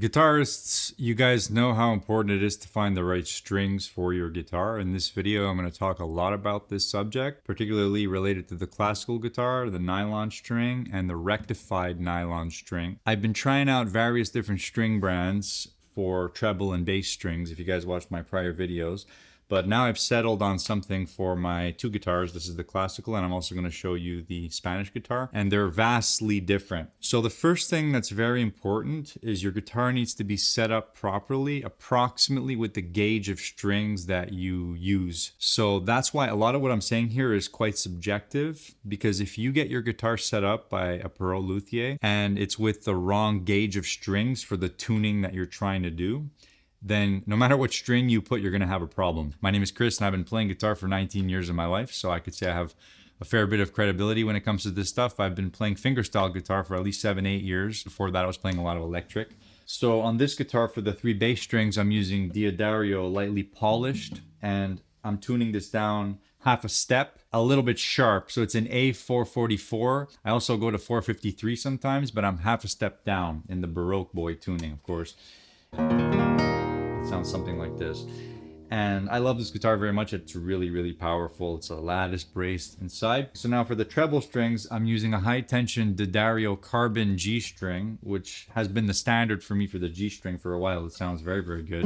Guitarists, you guys know how important it is to find the right strings for your guitar. In this video, I'm going to talk a lot about this subject, particularly related to the classical guitar, the nylon string, and the rectified nylon string. I've been trying out various different string brands for treble and bass strings, if you guys watched my prior videos. But now I've settled on something for my two guitars. This is the classical, and I'm also going to show you the Spanish guitar, and they're vastly different. So the first thing that's very important is your guitar needs to be set up properly, approximately with the gauge of strings that you use. So that's why a lot of what I'm saying here is quite subjective, because if you get your guitar set up by a pro luthier and it's with the wrong gauge of strings for the tuning that you're trying to do, then no matter what string you put, you're going to have a problem. My name is Chris, and I've been playing guitar for 19 years of my life, so I could say I have a fair bit of credibility when it comes to this stuff. I've been playing fingerstyle guitar for at least 7-8 years. Before that, I was playing a lot of electric. So on this guitar, for the 3 bass strings, I'm using Diodario lightly polished, and I'm tuning this down half a step, a little bit sharp. So it's an A444. I also go to 453 sometimes, but I'm half a step down in the Baroque boy tuning, of course. It sounds something like this. And I love this guitar very much. It's really, really powerful. It's a lattice braced inside. So now for the treble strings, I'm using a high tension Diodario carbon G string, which has been the standard for me for the G string for a while. It sounds very, very good.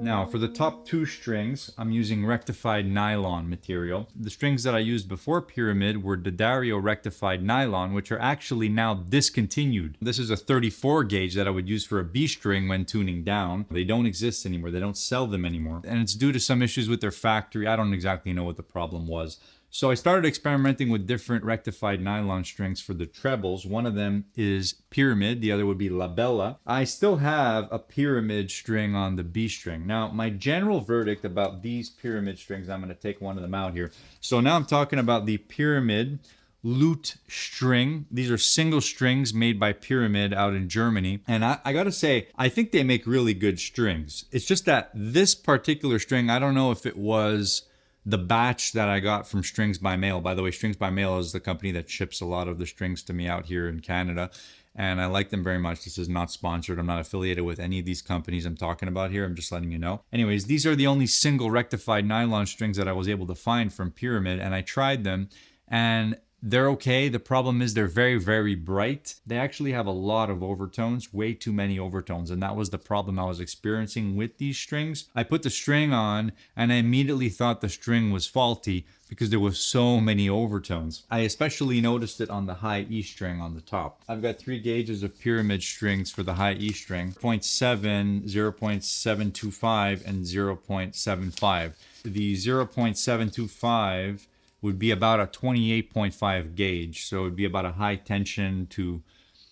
Now for the top 2 strings, I'm using rectified nylon material. The strings that I used before Pyramid were Diodario rectified nylon, which are actually now discontinued. This is a 34 gauge that I would use for a B string when tuning down. They don't exist anymore. They don't sell them anymore. And it's due to some issues with their factory. I don't exactly know what the problem was. So I started experimenting with different rectified nylon strings for the trebles. One of them is Pyramid, the other would be La Bella. I still have a Pyramid string on the B string. Now, my general verdict about these Pyramid strings, I'm going to take one of them out here. So now I'm talking about the Pyramid lute string. These are single strings made by Pyramid out in Germany. And I gotta say, I think they make really good strings. It's just that this particular string, I don't know if it was the batch that I got from Strings by Mail. By the way, Strings by Mail is the company that ships a lot of the strings to me out here in Canada, and I like them very much. This is not sponsored. I'm not affiliated with any of these companies I'm talking about here. I'm just letting you know. Anyways, these are the only single rectified nylon strings that I was able to find from Pyramid, and I tried them, and they're okay. The problem is they're very, very bright. They actually have a lot of overtones, way too many overtones, and that was the problem I was experiencing with these strings. I put the string on, and I immediately thought the string was faulty because there was so many overtones. I especially noticed it on the high E string on the top. I've got 3 gauges of Pyramid strings for the high E string, 0.7, 0.725, and 0.75. The 0.725 would be about a 28.5 gauge. So it would be about a high tension to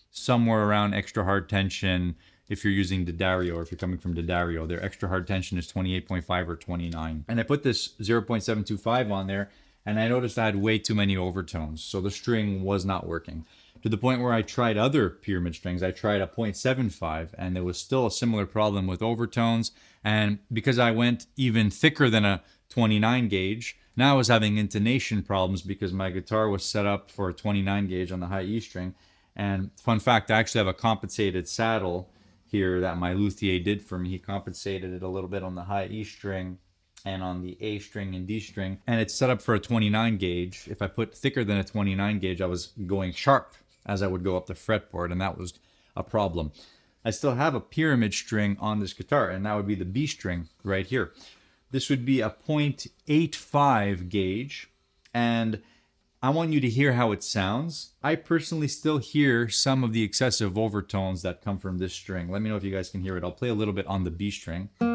somewhere around extra hard tension if you're using Diodario, or if you're coming from Diodario. Their extra hard tension is 28.5 or 29. And I put this 0.725 on there, and I noticed I had way too many overtones. So the string was not working. To the point where I tried other Pyramid strings. I tried a 0.75, and there was still a similar problem with overtones. And because I went even thicker than a 29 gauge, now I was having intonation problems because my guitar was set up for a 29 gauge on the high E string. And fun fact, I actually have a compensated saddle here that my luthier did for me. He compensated it a little bit on the high E string and on the A string and D string. And it's set up for a 29 gauge. If I put thicker than a 29 gauge, I was going sharp as I would go up the fretboard, and that was a problem. I still have a Pyramid string on this guitar, and that would be the B string right here. This would be a 0.85 gauge, and I want you to hear how it sounds. I personally still hear some of the excessive overtones that come from this string. Let me know if you guys can hear it. I'll play a little bit on the B string. You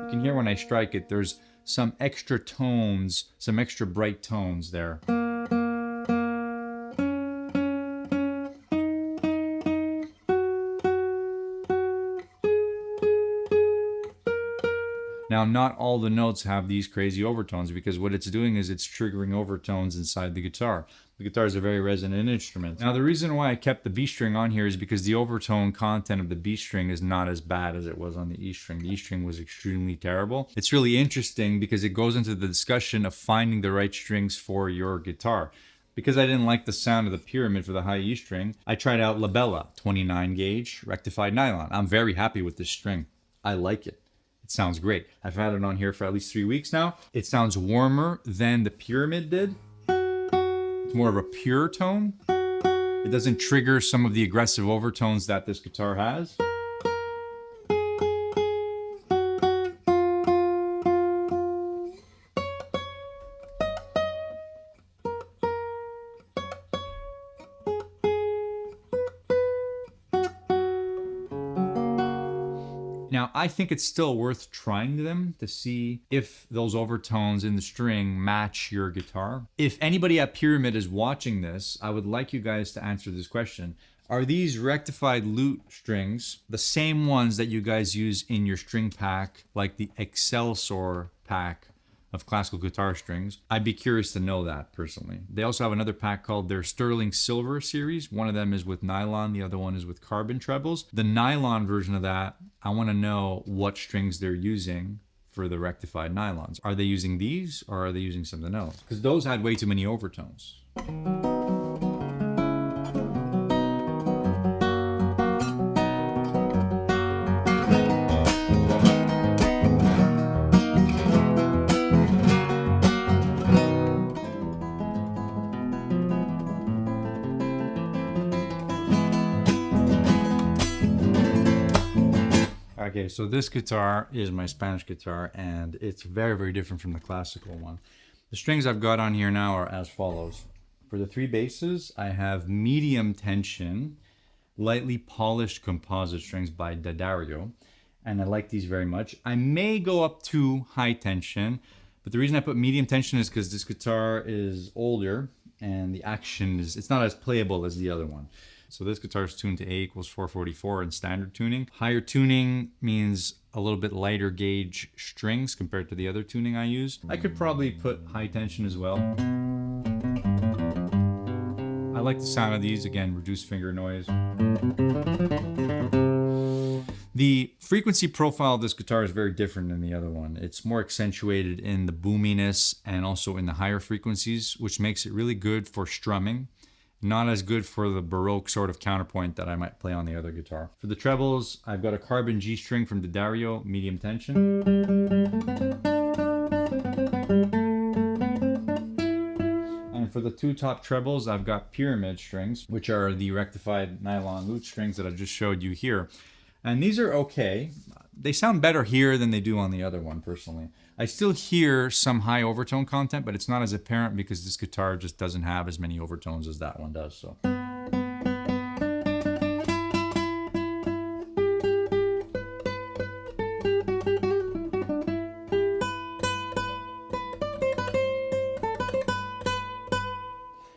can hear when I strike it, there's some extra tones, some extra bright tones there. Now, not all the notes have these crazy overtones, because what it's doing is it's triggering overtones inside the guitar. The guitar is a very resonant instrument. Now, the reason why I kept the B string on here is because the overtone content of the B string is not as bad as it was on the E string. The E string was extremely terrible. It's really interesting because it goes into the discussion of finding the right strings for your guitar. Because I didn't like the sound of the pyramid for the high E string, I tried out Labella 29 gauge rectified nylon. I'm very happy with this string. I like it. It sounds great. I've had it on here for at least 3 weeks now. It sounds warmer than the pyramid did. It's more of a pure tone. It doesn't trigger some of the aggressive overtones that this guitar has. Now, I think it's still worth trying them to see if those overtones in the string match your guitar. If anybody at Pyramid is watching this, I would like you guys to answer this question. Are these rectified lute strings the same ones that you guys use in your string pack, like the Excelsior pack of classical guitar strings? I'd be curious to know that personally. They also have another pack called their Sterling Silver series. One of them is with nylon, the other one is with carbon trebles. The nylon version of that, I want to know what strings they're using for the rectified nylons. Are they using these or are they using something else? Because those had way too many overtones. Okay, so this guitar is my Spanish guitar, and it's very, very different from the classical one. The strings I've got on here now are as follows. For the 3 basses, I have medium tension, lightly polished composite strings by D'Addario, and I like these very much. I may go up to high tension, but the reason I put medium tension is because this guitar is older, and the action is, it's not as playable as the other one. So this guitar is tuned to A equals 444 in standard tuning. Higher tuning means a little bit lighter gauge strings compared to the other tuning I use. I could probably put high tension as well. I like the sound of these, again, reduced finger noise. The frequency profile of this guitar is very different than the other one. It's more accentuated in the boominess and also in the higher frequencies, which makes it really good for strumming. Not as good for the Baroque sort of counterpoint that I might play on the other guitar. For the trebles, I've got a carbon G string from D'Addario, medium tension. And for the 2 top trebles, I've got pyramid strings, which are the rectified nylon lute strings that I just showed you here. And these are okay. They sound better here than they do on the other one, personally. I still hear some high overtone content, but it's not as apparent because this guitar just doesn't have as many overtones as that one does. So.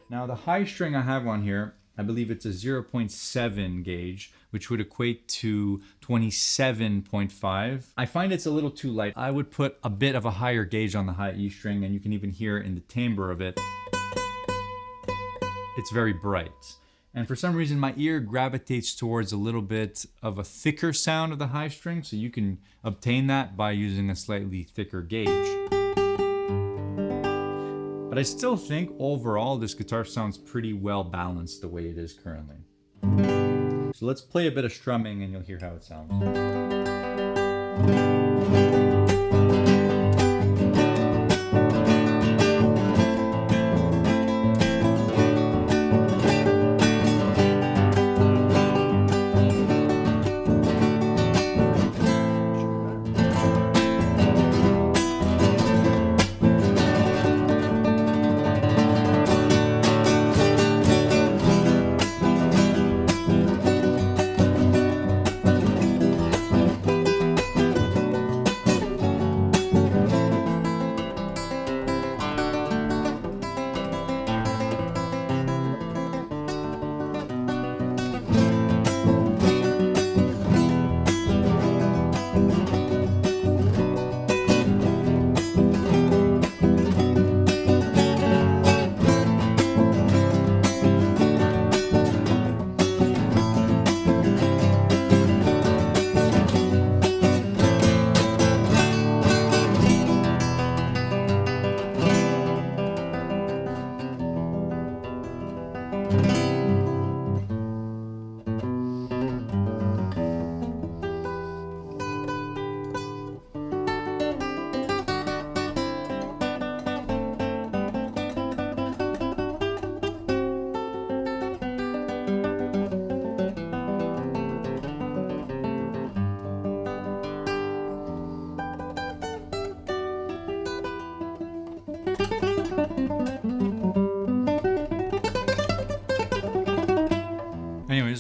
Now the high string I have on here, I believe it's a 0.7 gauge, which would equate to 27.5. I find it's a little too light. I would put a bit of a higher gauge on the high E string, and you can even hear in the timbre of it. It's very bright. And for some reason, my ear gravitates towards a little bit of a thicker sound of the high string, so you can obtain that by using a slightly thicker gauge. But I still think overall this guitar sounds pretty well balanced the way it is currently. So let's play a bit of strumming and you'll hear how it sounds.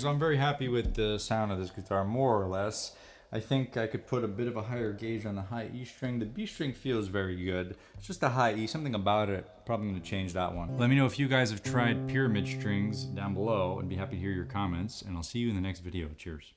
So I'm very happy with the sound of this guitar, more or less. I think I could put a bit of a higher gauge on the high E string. The B string feels very good. It's just the high E, something about it. Probably gonna change that one. Let me know if you guys have tried pyramid strings down below. I'd be happy to hear your comments, and I'll see you in the next video. Cheers.